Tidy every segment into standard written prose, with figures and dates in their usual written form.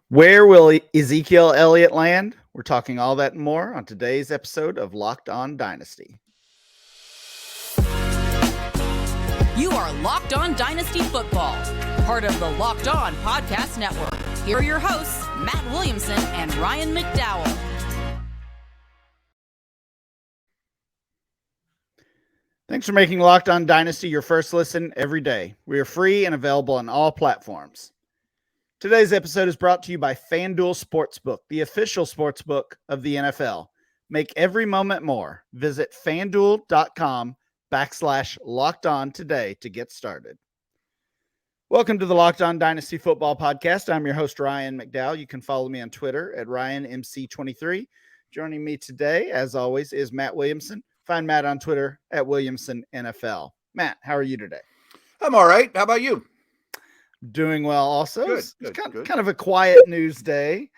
Where will Ezekiel Elliott land? We're talking all that and more on today's episode of Locked On Dynasty. You are Locked On Dynasty Football, part of the Locked On Podcast Network. Here are your hosts, Matt Williamson and Ryan McDowell. Thanks for making Locked On Dynasty your first listen every day. We are free and available on all platforms. Today's episode is brought to you by FanDuel Sportsbook, the official sportsbook of the NFL. Make every moment more. Visit FanDuel.com/LockedOn today to get started. Welcome to the Locked On Dynasty Football Podcast. I'm your host, Ryan McDowell. You can follow me on Twitter at RyanMC23. Joining me today, as always, is Matt Williamson. Find Matt on Twitter at WilliamsonNFL. Matt, how are you today? I'm all right. How about you? Doing well also. Good, It's good. kind of a quiet news day.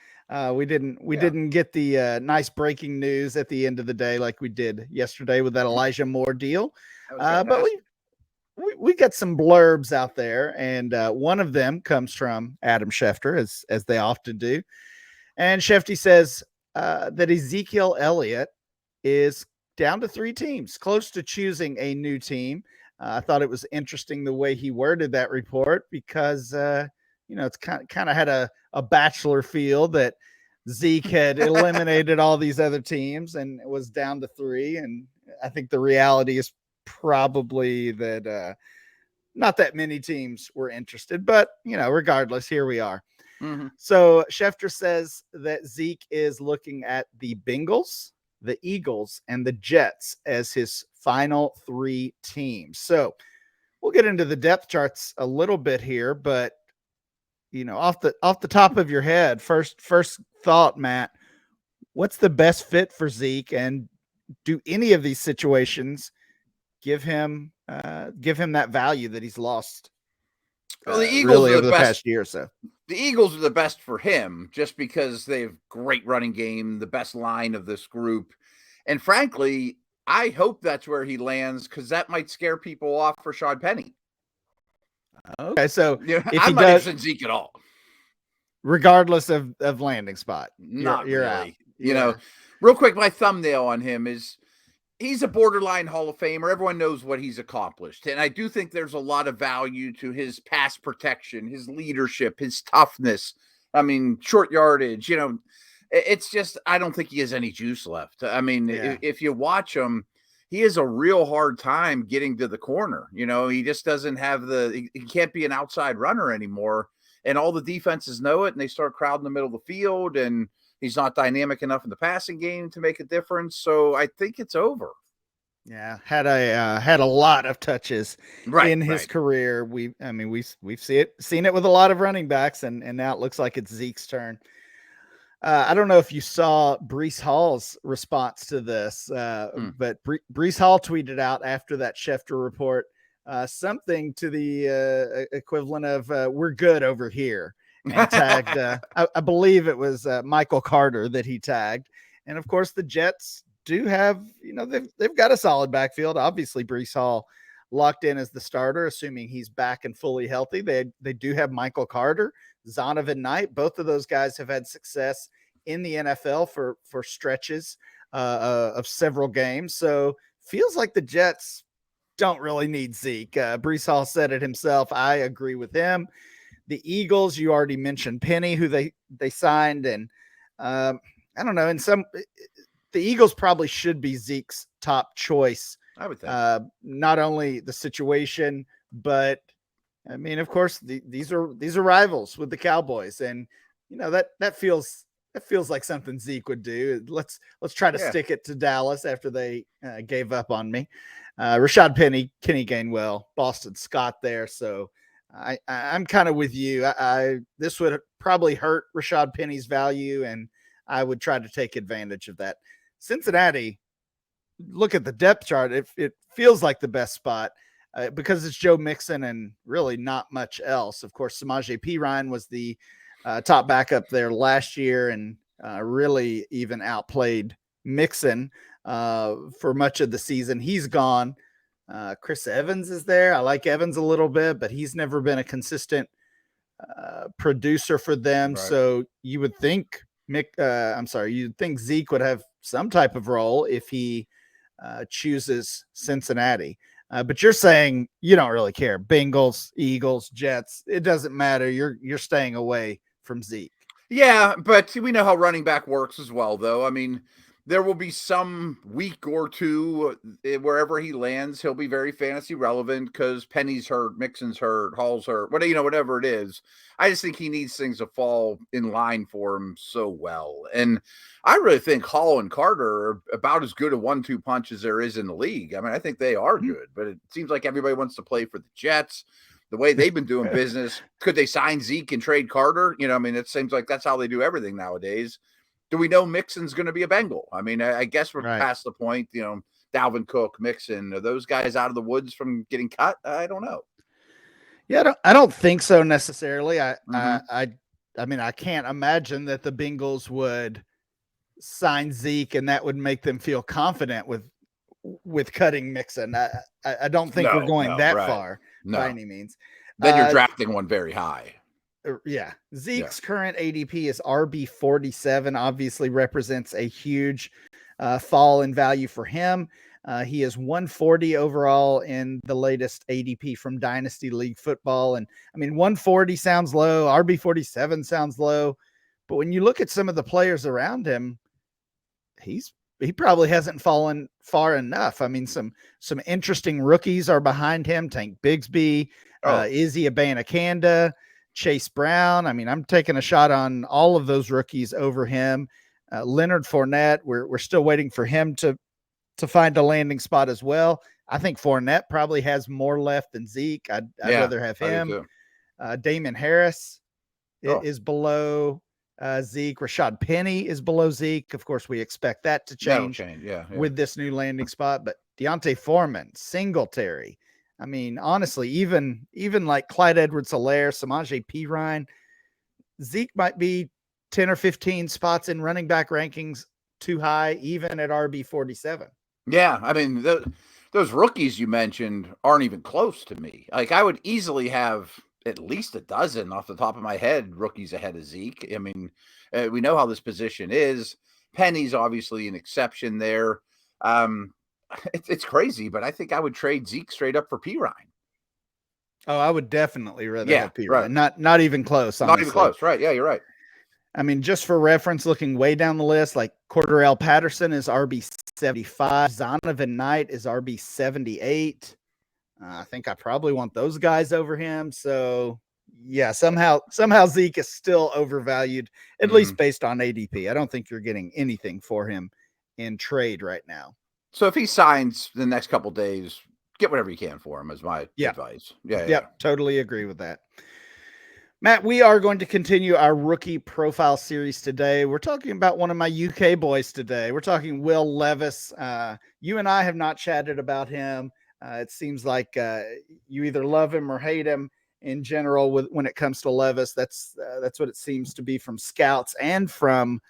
We didn't get the nice breaking news at the end of the day like we did yesterday with that Elijah Moore deal. But we got some blurbs out there, and one of them comes from Adam Schefter, as they often do. And Shefty says that Ezekiel Elliott is down to 3 teams, close to choosing a new team. I thought it was interesting the way he worded that report because, it's kind of had a bachelor feel that Zeke had eliminated all these other teams and it was down to 3. And I think the reality is probably that not that many teams were interested, but, regardless, here we are. Mm-hmm. So Schefter says that Zeke is looking at the Bengals, the Eagles, and the Jets as his final 3 teams. So we'll get into the depth charts a little bit here, but off the top of your head, first thought, Matt, what's the best fit for Zeke, and do any of these situations give him that value that he's lost? Well, the Eagles really are over the best, past year or so. The Eagles are the best for him just because they have great running game, the best line of this group. And frankly, I hope that's where he lands because that might scare people off for Rashad Penny. Okay, so if I'm not interested in Zeke at all. Regardless of landing spot, Not you're really. out. Real quick, my thumbnail on him is he's a borderline Hall of Famer. Everyone knows what he's accomplished. And I do think there's a lot of value to his pass protection, his leadership, his toughness. I mean, short yardage, it's just, I don't think he has any juice left. I mean, if you watch him, he has a real hard time getting to the corner. He just doesn't have he can't be an outside runner anymore. And all the defenses know it, and they start crowding the middle of the field, and he's not dynamic enough in the passing game to make a difference. So I think it's over. Yeah, had a lot of touches in his career. We've seen it with a lot of running backs, and now it looks like it's Zeke's turn. I don't know if you saw Breece Hall's response to this, but Breece Hall tweeted out after that Schefter report something to the equivalent of "We're good over here," and tagged. I believe it was Michael Carter that he tagged, and of course the Jets do have, they've got a solid backfield. Obviously, Breece Hall locked in as the starter, assuming he's back and fully healthy. They do have Michael Carter, Zonovan Knight. Both of those guys have had success in the NFL for stretches of several games. So feels like the Jets don't really need Zeke. Breece Hall said it himself. I agree with him. The Eagles, you already mentioned Penny, who they signed, and I don't know. The Eagles probably should be Zeke's top choice. I would think. Not only the situation, but I mean, of course, these are rivals with the Cowboys, and that feels like something Zeke would do. Let's try to stick it to Dallas after they gave up on me. Rashad Penny, Kenny Gainwell, Boston Scott there. So I'm kind of with you. This would probably hurt Rashad Penny's value, and I would try to take advantage of that. Cincinnati, look at the depth chart. It feels like the best spot because it's Joe Mixon and really not much else. Of course, Samaje Perine was the top backup there last year and really even outplayed Mixon for much of the season. He's gone. Chris Evans is there. I like Evans a little bit, but he's never been a consistent producer for them. Right. So you would think you'd think Zeke would have some type of role if he chooses Cincinnati. But you're saying you don't really care. Bengals, Eagles, Jets, it doesn't matter. You're staying away from Zeke. Yeah, but we know how running back works as well, though. I mean, there will be some week or two wherever he lands, he'll be very fantasy relevant because Penny's hurt, Mixon's hurt, Hall's hurt, whatever it is. I just think he needs things to fall in line for him so well. And I really think Hall and Carter are about as good a 1-2 punch as there is in the league. I mean, I think they are good, but it seems like everybody wants to play for the Jets. The way they've been doing business, could they sign Zeke and trade Carter? I mean, it seems like that's how they do everything nowadays. Do we know Mixon's going to be a Bengal? I mean, I guess we're past the point, Dalvin Cook, Mixon, are those guys out of the woods from getting cut? I don't know. Yeah, I don't think so necessarily. I mean, I can't imagine that the Bengals would sign Zeke and that would make them feel confident with cutting Mixon. I don't think we're going that far by any means. Then you're drafting one very high. Yeah. Zeke's current ADP is RB 47, obviously represents a huge fall in value for him. He is 140 overall in the latest ADP from Dynasty League Football. And I mean, 140 sounds low. RB 47 sounds low. But when you look at some of the players around him, he probably hasn't fallen far enough. I mean, some interesting rookies are behind him. Tank Bigsby, Izzy Abanikanda, Chase Brown. I mean, I'm taking a shot on all of those rookies over him. Leonard Fournette, we're still waiting for him to find a landing spot as well. I think Fournette probably has more left than Zeke. I'd rather have him. Damon Harris is below Zeke. Rashad Penny is below Zeke. Of course, we expect that to change with this new landing spot. But Deontay Foreman, Singletary. I mean, honestly, even like Clyde Edwards-Helaire, Samaje Perine, Zeke might be 10 or 15 spots in running back rankings too high, even at RB 47. Yeah, I mean, those rookies you mentioned aren't even close to me. Like, I would easily have at least a dozen off the top of my head rookies ahead of Zeke. I mean, we know how this position is. Penny's obviously an exception there. It's crazy, but I think I would trade Zeke straight up for Perine. Oh, I would definitely rather have Perine. Right. Not even close. Honestly. Not even close. Right. Yeah, you're right. I mean, just for reference, looking way down the list, like Cordarrelle Patterson is RB 75. Zonovan Knight is RB 78. I think I probably want those guys over him. So yeah, somehow Zeke is still overvalued, at least based on ADP. I don't think you're getting anything for him in trade right now. So if he signs the next couple of days, get whatever you can for him is my advice. Yeah. Totally agree with that. Matt, we are going to continue our rookie profile series today. We're talking about one of my UK boys today. We're talking Will Levis. You and I have not chatted about him. It seems like you either love him or hate him in general when it comes to Levis. That's what it seems to be from scouts and from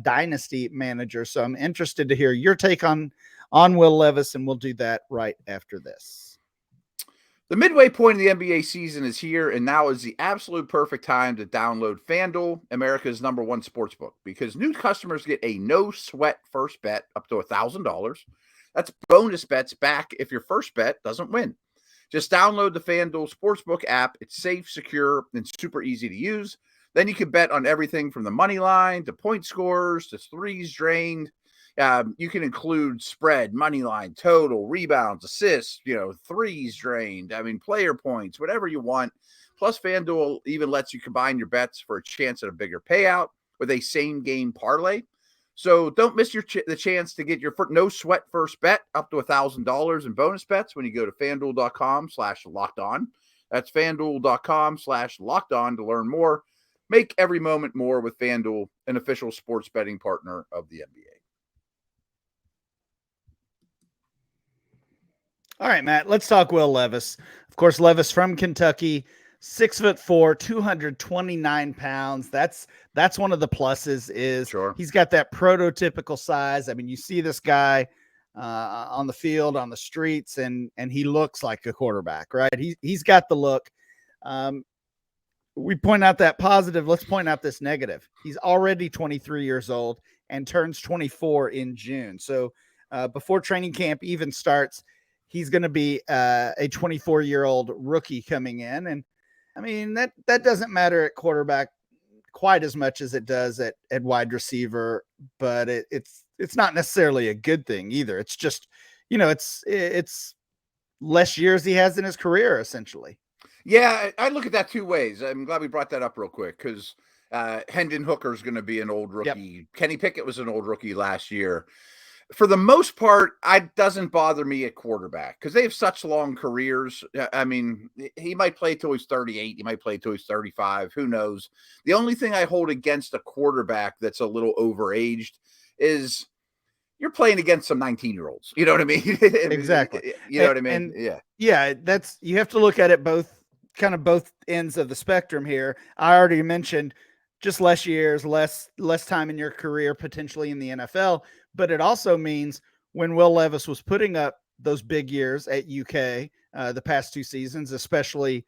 Dynasty managers. So I'm interested to hear your take on Will Levis, and we'll do that right after this. The midway point of the NBA season is here, and now is the absolute perfect time to download FanDuel, America's #1 sportsbook, because new customers get a no-sweat first bet up to $1,000. That's bonus bets back if your first bet doesn't win. Just download the FanDuel Sportsbook app. It's safe, secure, and super easy to use. Then you can bet on everything from the money line to point scores to threes drained. You can include spread, money line, total, rebounds, assists, threes drained. I mean, player points, whatever you want. Plus, FanDuel even lets you combine your bets for a chance at a bigger payout with a same-game parlay. So don't miss the chance to get your no-sweat first bet up to $1,000 in bonus bets when you go to FanDuel.com/lockedon. That's FanDuel.com/lockedon to learn more. Make every moment more with FanDuel, an official sports betting partner of the NBA. All right, Matt, let's talk Will Levis. Of course, Levis from Kentucky, 6'4", 229 pounds. That's one of the pluses is He's got that prototypical size. I mean, you see this guy on the field, on the streets, and he looks like a quarterback, right? He's got the look. we point out that positive. Let's point out this negative. He's already 23 years old and turns 24 in June. So before training camp even starts, he's going to be a 24-year-old rookie coming in. And I mean, that doesn't matter at quarterback quite as much as it does at wide receiver, but it's not necessarily a good thing either. It's just, it's less years he has in his career, essentially. Yeah, I look at that two ways. I'm glad we brought that up real quick because Hendon Hooker is going to be an old rookie. Yep. Kenny Pickett was an old rookie last year. For the most part, it doesn't bother me at quarterback because they have such long careers. I mean, he might play till he's 38. He might play till he's 35. Who knows? The only thing I hold against a quarterback that's a little overaged is you're playing against some 19-year-olds. You know what I mean? Exactly. You know what I mean? Yeah. Yeah, you have to look at it both ends of the spectrum here. I already mentioned just less years, less time in your career, potentially in the NFL. But it also means when Will Levis was putting up those big years at UK, the past two seasons, especially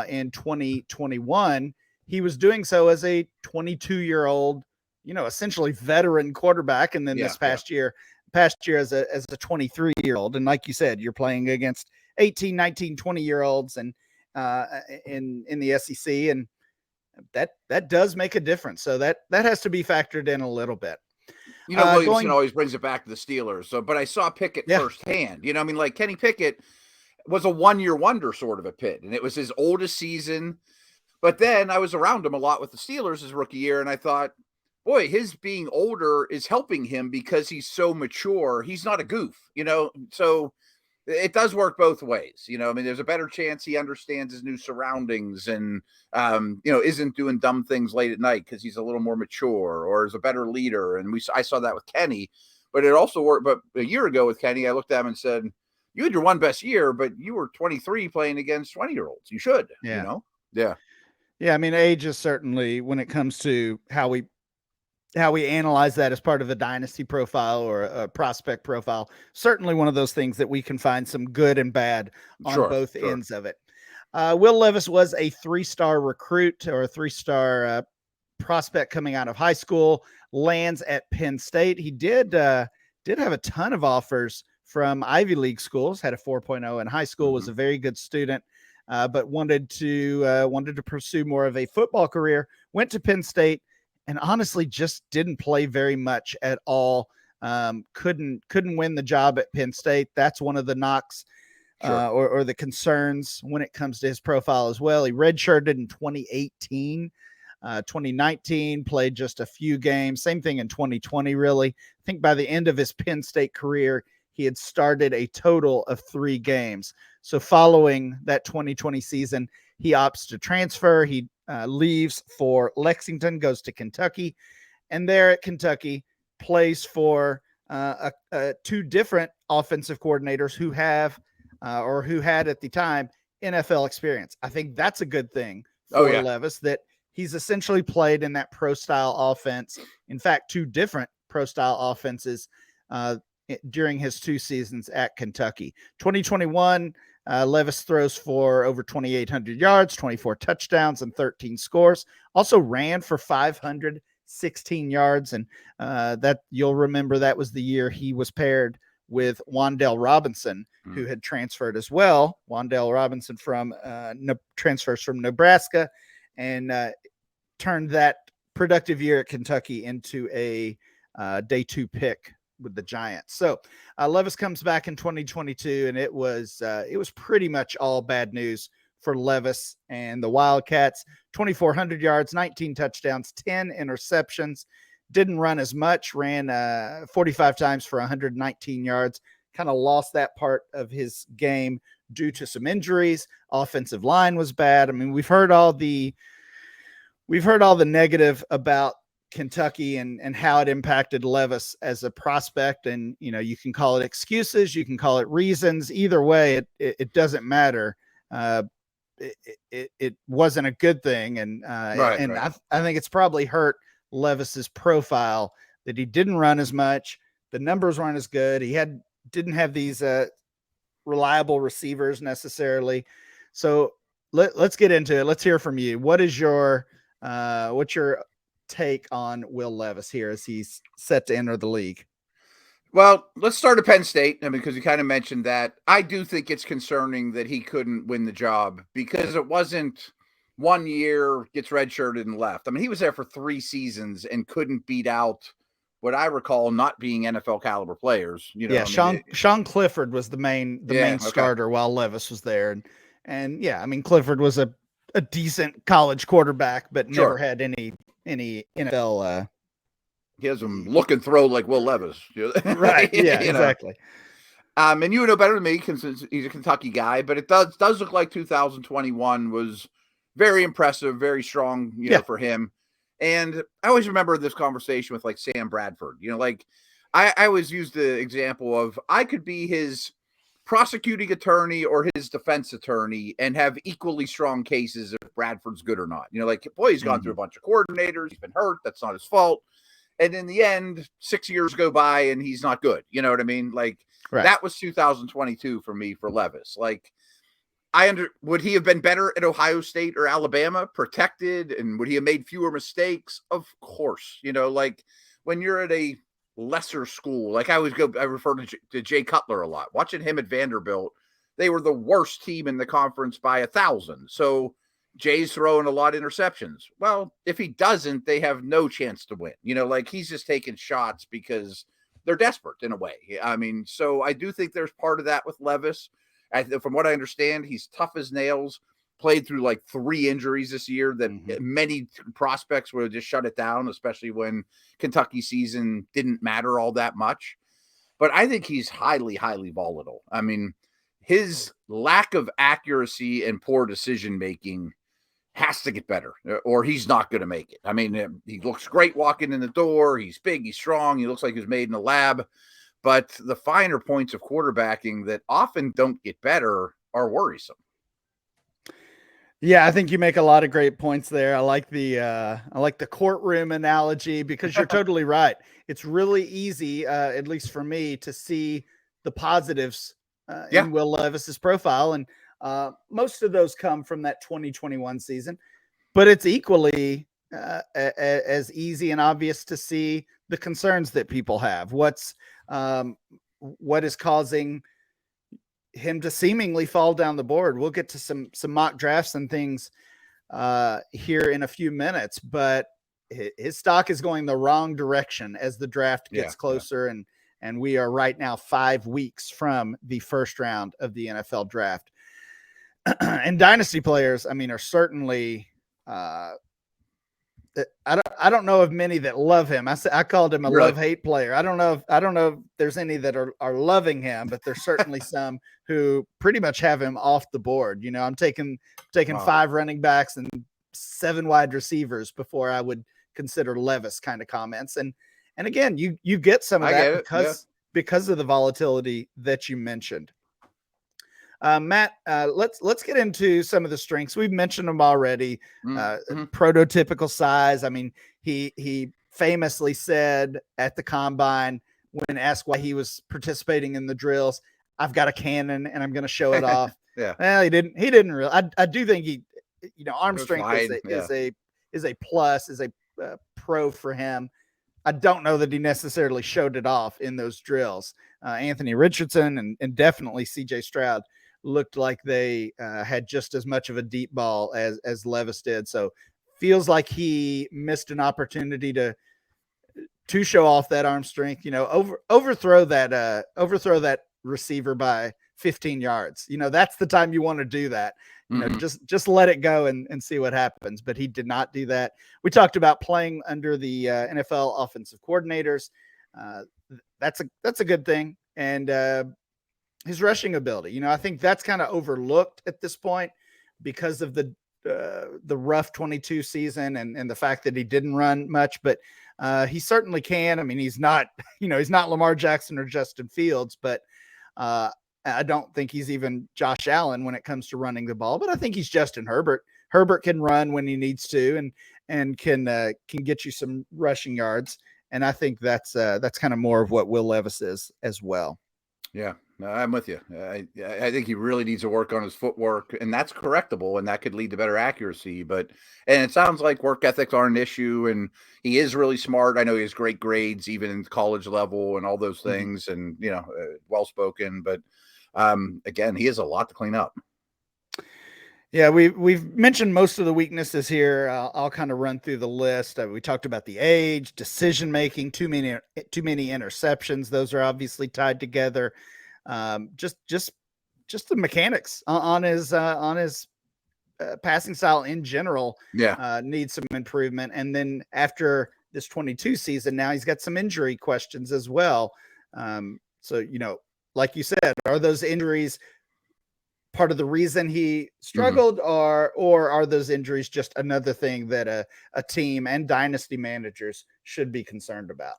in 2021, he was doing so as a 22-year-old, essentially veteran quarterback. And then this past year as a 23-year-old. And like you said, you're playing against 18, 19, 20-year-olds and in the SEC. And that does make a difference. So that has to be factored in a little bit. Williamson always brings it back to the Steelers. So, but I saw Pickett firsthand. Like Kenny Pickett was a one-year wonder sort of a Pitt, and it was his oldest season. But then I was around him a lot with the Steelers his rookie year, and I thought, boy, his being older is helping him because he's so mature. He's not a goof, So it does work both ways. There's a better chance he understands his new surroundings and, isn't doing dumb things late at night because he's a little more mature or is a better leader. And I saw that with Kenny, but it also worked. But a year ago with Kenny, I looked at him and said, you had your one best year, but you were 23 playing against 20-year-olds. You should, Yeah. Yeah. I mean, age is certainly, when it comes to how we analyze that as part of a dynasty profile or a prospect profile, certainly one of those things that we can find some good and bad on both ends of it. Will Levis was a 3-star recruit or a 3-star prospect coming out of high school, lands at Penn State. He did have a ton of offers from Ivy League schools, had a 4.0 in high school, was a very good student, but wanted to pursue more of a football career, went to Penn State, and honestly just didn't play very much at all. Couldn't win the job at Penn State. That's one of the knocks or the concerns when it comes to his profile as well. He redshirted in 2018. 2019 played just a few games. Same thing in 2020, really. I think by the end of his Penn State career, he had started a total of 3 games. So following that 2020 season, he opts to transfer. He leaves for Lexington, goes to Kentucky, and there at Kentucky plays for 2 different offensive coordinators who have who had at the time NFL experience. I think that's a good thing for Levis, that he's essentially played in that pro style offense. In fact, 2 different pro style offenses during his 2 seasons at Kentucky. 2021, Levis throws for over 2,800 yards, 24 touchdowns, and 13 scores. Also ran for 516 yards. And that you'll remember that was the year he was paired with Wan'Dale Robinson, who had transferred as well. Wan'Dale Robinson transfers from Nebraska and turned that productive year at Kentucky into a day 2 pick with the Giants. So Levis comes back in 2022, and it was pretty much all bad news for Levis and the Wildcats. 2,400 yards, 19 touchdowns, 10 interceptions. Didn't run as much, ran 45 times for 119 yards. Kind of lost that part of his game due to some injuries. Offensive line was bad. I mean, we've heard all the negative about Kentucky and how it impacted Levis as a prospect. And, you can call it excuses, you can call it reasons. Either way, it doesn't matter. It wasn't a good thing. And I think it's probably hurt Levis's profile that he didn't run as much. The numbers weren't as good. He didn't have these reliable receivers necessarily. So let's get into it. Let's hear from you. What's your take on Will Levis here as he's set to enter the league? Well, let's start at Penn State. I mean, because you kind of mentioned that. I do think it's concerning that he couldn't win the job because it wasn't 1 year, gets redshirted and left. I mean, he was there for 3 seasons and couldn't beat out what I recall not being NFL caliber players. Yeah, Sean Clifford was the main starter while Levis was there. And yeah, I mean, Clifford was a decent college quarterback, but never had any NFL. He has him look and throw like Will Levis. Right. Yeah, exactly. And you know better than me because he's a Kentucky guy, but it does look like 2021 was very impressive, very strong, for him. And I always remember this conversation with like Sam Bradford, like I always use the example of I could be his prosecuting attorney or his defense attorney and have equally strong cases if Bradford's good or not. Boy, he's gone through a bunch of coordinators. He's been hurt. That's not his fault. And in the end, 6 years go by and he's not good. You know what I mean? That was 2022 for me for Levis. Would he have been better at Ohio State or Alabama, protected, and would he have made fewer mistakes? Of course. When you're at a lesser school, I refer to Jay Cutler a lot. Watching him at Vanderbilt, they were the worst team in the conference by 1,000. So Jay's throwing a lot of interceptions. Well, if he doesn't, they have no chance to win. He's just taking shots because they're desperate in a way. I mean, so I do think there's part of that with Levis. From what I understand, he's tough as nails, played through 3 injuries this year that many prospects would have just shut it down, especially when Kentucky season didn't matter all that much. But I think he's highly, highly volatile. I mean, his lack of accuracy and poor decision-making has to get better or he's not going to make it. I mean, he looks great walking in the door. He's big, he's strong. He looks like he was made in a lab, but the finer points of quarterbacking that often don't get better are worrisome. Yeah, I think you make a lot of great points there. I like the courtroom analogy because you're totally right. It's really easy, at least for me, to see the positives in Will Levis's profile. And most of those come from that 2021 season, but it's equally as easy and obvious to see the concerns that people have. What is causing him to seemingly fall down the board? We'll get to some mock drafts and things here in a few minutes, but his stock is going the wrong direction as the draft gets closer. And we are right now 5 weeks from the first round of the NFL draft. And dynasty players, I mean, are certainly, I don't know of many that love him. I called him a love-hate player. I don't know if there's any that are loving him, but there's certainly some who pretty much have him off the board. I'm taking 5 running backs and 7 wide receivers before I would consider Levis kind of comments. And again, you get some of that because of the volatility that you mentioned. Matt, let's get into some of the strengths. We've mentioned them already. Prototypical size. I mean, he famously said at the combine when asked why he was participating in the drills, "I've got a cannon and I'm going to show it off." Well, he didn't really. I do think he, arm strength is a plus, is a pro for him. I don't know that he necessarily showed it off in those drills. Anthony Richardson and definitely CJ Stroud looked like they had just as much of a deep ball as Levis did. So feels like he missed an opportunity to show off that arm strength, overthrow that receiver by 15 yards. That's the time you want to do that. Just let it go and see what happens. But he did not do that. We talked about playing under the NFL offensive coordinators. That's a good thing. And his rushing ability, I think that's kind of overlooked at this point because of the rough 22 season and the fact that he didn't run much, but he certainly can. I mean, he's not Lamar Jackson or Justin Fields, but I don't think he's even Josh Allen when it comes to running the ball, but I think he's Justin Herbert. Herbert can run when he needs to and can get you some rushing yards. And I think that's kind of more of what Will Levis is as well. Yeah. No, I'm with you. I think he really needs to work on his footwork, and that's correctable, and that could lead to better accuracy. And it sounds like work ethics aren't an issue, and he is really smart. I know he has great grades, even in college level, and all those things, and well spoken. But again, he has a lot to clean up. Yeah, we've mentioned most of the weaknesses here. I'll kind of run through the list. We talked about the age, decision making, too many interceptions. Those are obviously tied together. Just the mechanics on his passing style in general. Needs some improvement. And then after this 22 season, now he's got some injury questions as well. So like you said, are those injuries part of the reason he struggled, or are those injuries just another thing that a team and dynasty managers should be concerned about?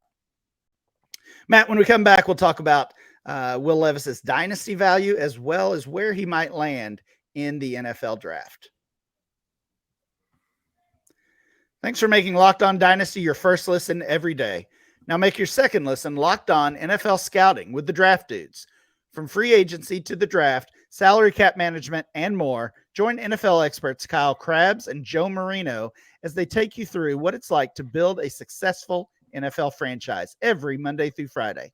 Matt, when we come back, we'll talk about Will Levis's dynasty value, as well as where he might land in the NFL draft. Thanks for making Locked On Dynasty your first listen every day. Now make your second listen Locked On NFL Scouting with the Draft Dudes. From free agency to the draft, salary cap management, and more, join NFL experts Kyle Krabs and Joe Marino as they take you through what it's like to build a successful NFL franchise every Monday through Friday.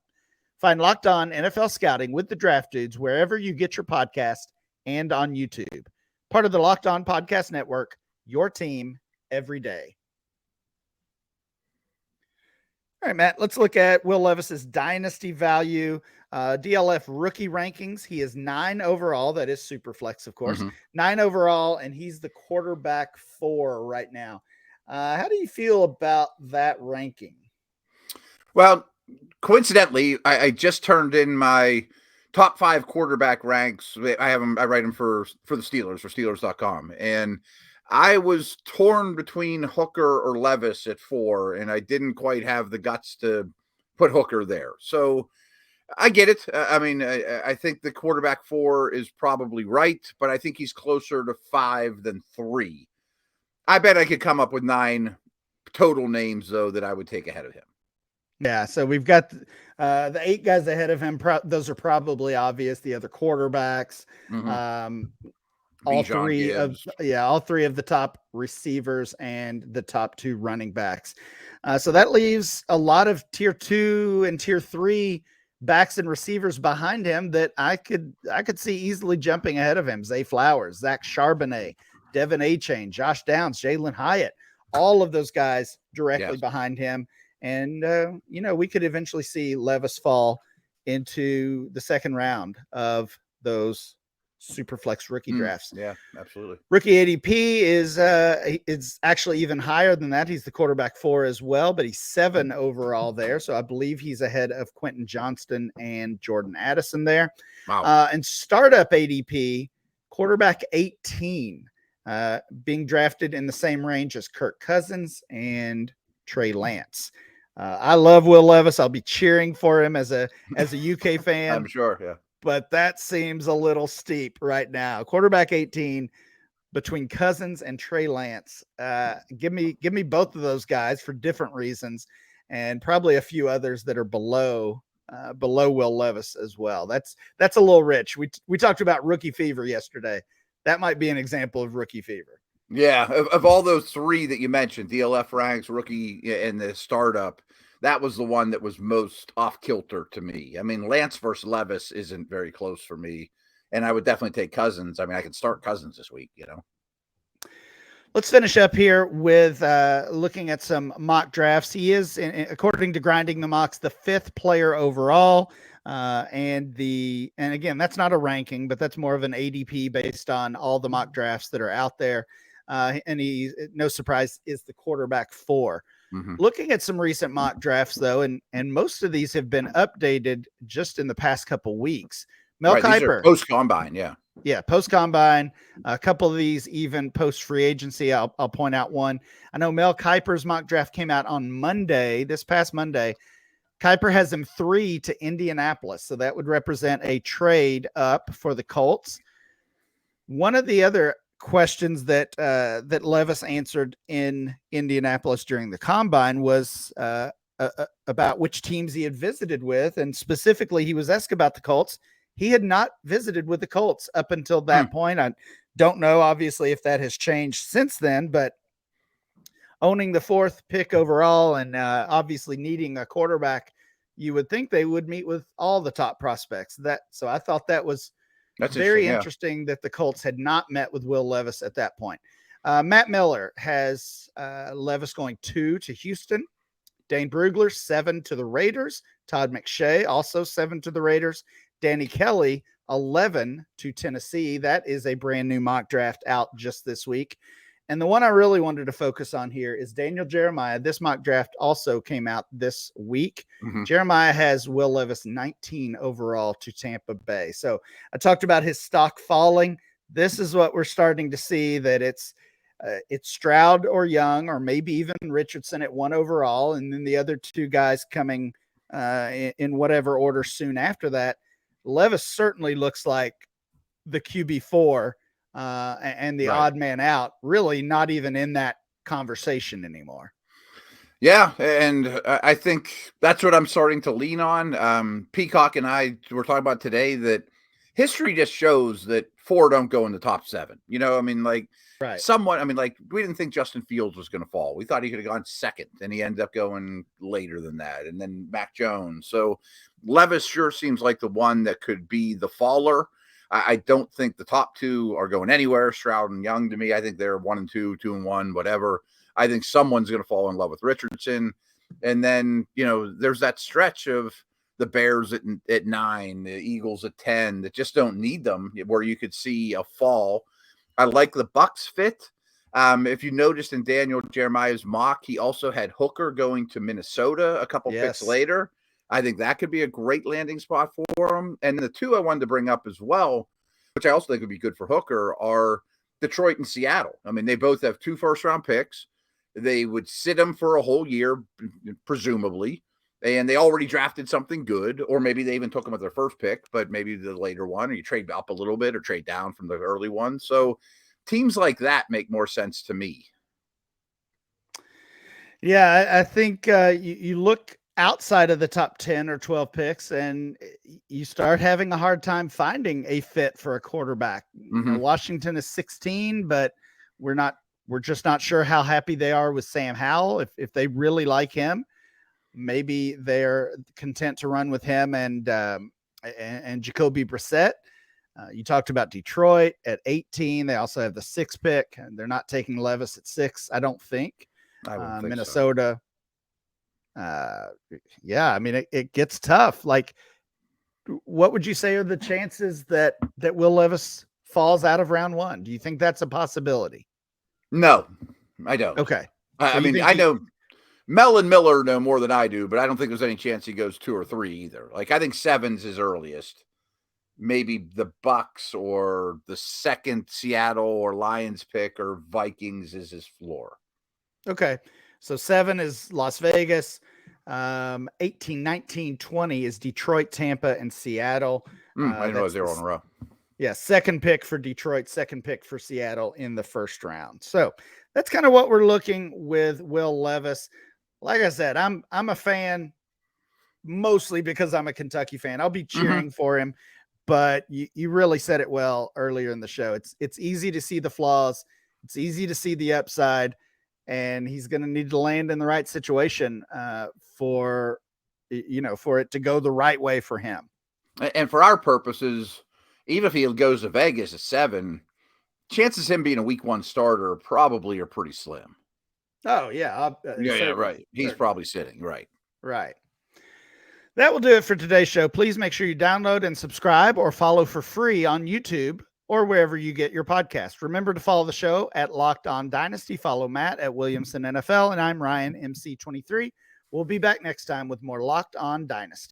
Find Locked On NFL Scouting with the Draft Dudes wherever you get your podcast and on YouTube. Part of the Locked On Podcast Network, your team every day. All right, Matt, let's look at Will Levis's dynasty value. DLF rookie rankings. He is 9 overall. That is super flex, of course. 9 overall, and he's the quarterback 4 right now. How do you feel about that ranking? Well, coincidentally, I just turned in my top 5 quarterback ranks. I write them for the Steelers, for Steelers.com. And I was torn between Hooker or Levis at 4, and I didn't quite have the guts to put Hooker there. So I get it. I think the quarterback 4 is probably right, but I think he's closer to 5 than 3. I bet I could come up with 9 total names, though, that I would take ahead of him. Yeah, so we've got the 8 guys ahead of him. Those are probably obvious. The other quarterbacks, all 3 of the top receivers and the top 2 running backs. So that leaves a lot of tier 2 and tier 3 backs and receivers behind him that I could see easily jumping ahead of him. Zay Flowers, Zach Charbonnet, Devin Achane, Josh Downs, Jalen Hyatt, all of those guys directly behind him. And, we could eventually see Levis fall into the second round of those super flex rookie drafts. Yeah, absolutely. Rookie ADP is actually even higher than that. He's the quarterback 4 as well, but he's 7 overall there. So I believe he's ahead of Quentin Johnston and Jordan Addison there. Wow. And startup ADP, quarterback 18, being drafted in the same range as Kirk Cousins and Trey Lance. I love Will Levis. I'll be cheering for him as a UK fan. I'm sure, yeah. But that seems a little steep right now. Quarterback 18 between Cousins and Trey Lance. Give me both of those guys for different reasons, and probably a few others that are below Will Levis as well. That's a little rich. We talked about rookie fever yesterday. That might be an example of rookie fever. Yeah, of all those 3 that you mentioned, DLF ranks, rookie, and the startup, that was the one that was most off kilter to me. I mean, Lance versus Levis isn't very close for me, and I would definitely take Cousins. I mean, I could start Cousins this week, Let's finish up here with looking at some mock drafts. He is, according to Grinding the Mocks, the 5th player overall. And again, that's not a ranking, but that's more of an ADP based on all the mock drafts that are out there. And he, no surprise, is the quarterback 4. Looking at some recent mock drafts, though, and most of these have been updated just in the past couple weeks. Mel Kiper, post combine, post combine. A couple of these even post free agency. I'll point out one. I know Mel Kiper's mock draft came out on Monday, this past Monday. Kiper has him 3 to Indianapolis, so that would represent a trade up for the Colts. One of the other questions that Levis answered in Indianapolis during the combine was about which teams he had visited with, and specifically he was asked about the Colts. he had not visited with the Colts up until that point. I don't know, obviously, if that has changed since then, but owning the 4th pick overall and obviously needing a quarterback, you would think they would meet with all the top prospects. So I thought that's very interesting that the Colts had not met with Will Levis at that point. Matt Miller has Levis going 2 to Houston. Dane Brugler, 7 to the Raiders. Todd McShay, also 7 to the Raiders. Danny Kelly, 11 to Tennessee. That is a brand new mock draft out just this week. And the one I really wanted to focus on here is Daniel Jeremiah. This mock draft also came out this week. Jeremiah has Will Levis 19 overall to Tampa Bay. So I talked about his stock falling. This is what we're starting to see, that it's Stroud or Young, or maybe even Richardson at 1 overall, and then the other 2 guys coming in whatever order soon after that. Levis certainly looks like the QB4 and the odd man out, really not even in that conversation anymore. Yeah, and I think that's what I'm starting to lean on. Peacock and I were talking about today that history just shows that 4 don't go in the top 7. You know, I mean, like, we didn't think Justin Fields was going to fall. We thought he could have gone 2nd, and he ended up going later than that. And then Mac Jones. So Levis sure seems like the one that could be the faller. I don't think the top 2 are going anywhere. Stroud and Young, to me, I think they're 1 and 2, 2 and 1, whatever. I think someone's going to fall in love with Richardson. And then, you know, there's that stretch of the Bears at 9, the Eagles at 10 that just don't need them, where you could see a fall. I like the Bucs fit. If you noticed in Daniel Jeremiah's mock, he also had Hooker going to Minnesota a couple picks later. I think that could be a great landing spot for him. And the 2 I wanted to bring up as well, which I also think would be good for Hooker, are Detroit and Seattle. I mean, they both have 2 first-round picks. They would sit him for a whole year, presumably, and they already drafted something good, or maybe they even took him with their first pick, but maybe the later one, or you trade up a little bit or trade down from the early one. So teams like that make more sense to me. Yeah, I think you look outside of the top 10 or 12 picks and you start having a hard time finding a fit for a quarterback. You know, Washington is 16, but we're just not sure how happy they are with Sam Howell. If they really like him, maybe they're content to run with him and Jacoby Brissett. You talked about Detroit at 18. They also have the 6th pick, and they're not taking Levis at 6, I don't think. I wouldn't think Minnesota. Yeah, I mean, it gets tough. Like, what would you say are the chances that Will Levis falls out of round 1? Do you think that's a possibility? No, I don't. Okay. I mean, I know Mel and Miller know more than I do, but I don't think there's any chance he goes 2 or 3 either. Like, I think 7's his earliest. Maybe the Bucs or the 2nd Seattle or Lions pick or Vikings is his floor. Okay. So 7 is Las Vegas. 18, 19, 20 is Detroit, Tampa, and Seattle. I didn't know they were on a row. Yeah, 2nd pick for Detroit, 2nd pick for Seattle in the 1st round. So that's kind of what we're looking with Will Levis. Like I said, I'm a fan mostly because I'm a Kentucky fan. I'll be cheering for him, but you really said it well earlier in the show. It's easy to see the flaws. It's easy to see the upside, and he's going to need to land in the right situation for it to go the right way for him. And for our purposes, even if he goes to Vegas at 7, chances of him being a week 1 starter probably are pretty slim. Oh, yeah. Right. He's probably sitting. Right. Right. That will do it for today's show. Please make sure you download and subscribe or follow for free on YouTube or wherever you get your podcast. Remember to follow the show at Locked On Dynasty. Follow Matt at Williamson NFL, and I'm Ryan, MC23. We'll be back next time with more Locked On Dynasty.